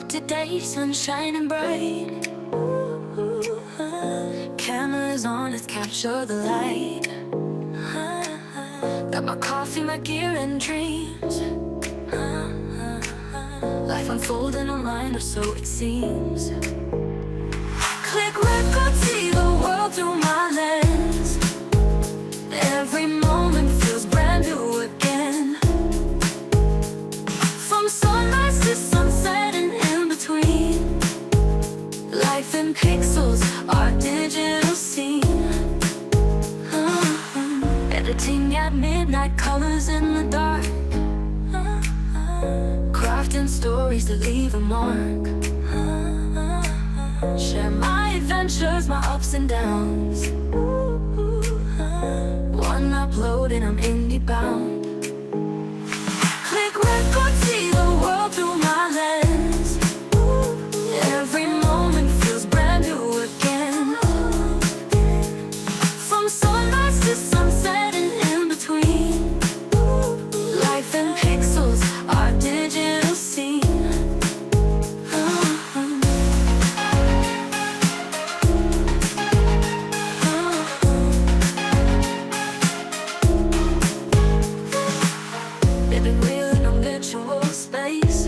Today, sun shining bright. Cameras on, let's capture the light. Got my coffee, my gear and dreams. Life unfolding online, or so it seems. Click record, see the world through my lens. Every moment feels brand new again. From sunrise to sunset and in between. Life in pixels, our digital scene. Editing at midnight, colors in the dark. Crafting stories that leave a mark. Share my adventures, my ups and downs. One upload and I'm indie bound. Click record, see the world through my lens. Every moment feels brand new again. From sunrise to sunset and in between. Life in pixels, our digital scene. Living real in a virtual space.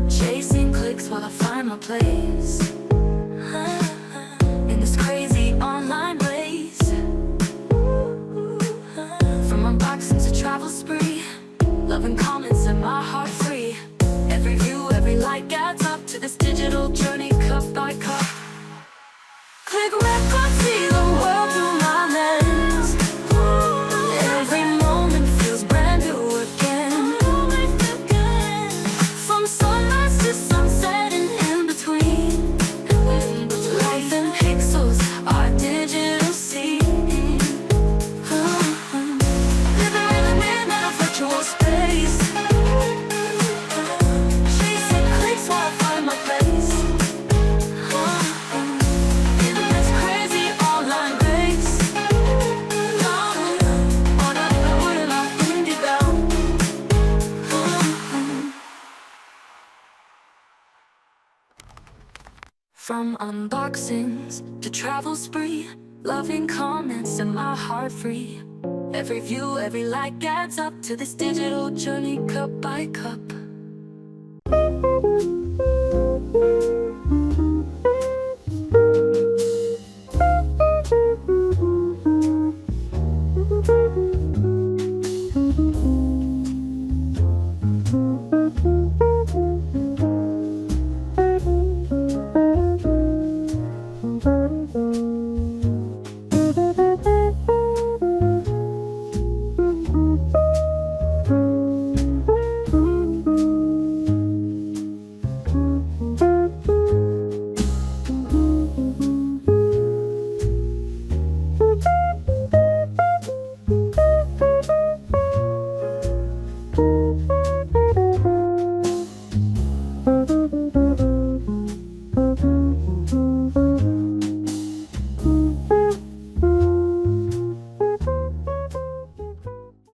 Chasing clicks while I find my place. In this crazy online race. From unboxing to travel spree. Loving comments and my heart free. Every view, every like adds up to this digital journey, cup by cup. Click record, see the world through my lens. Every moment feels brand new again. From sunrise to sunset and in between. Life in pixels, our digital scene. Living in a midnight virtual space. Chasing clicks while I find my place. In this crazy online race. On a road and I'm indie bound. From unboxings to travel spree. Loving comments and my heart free. Every view, every like adds up to this digital journey, cup by cup.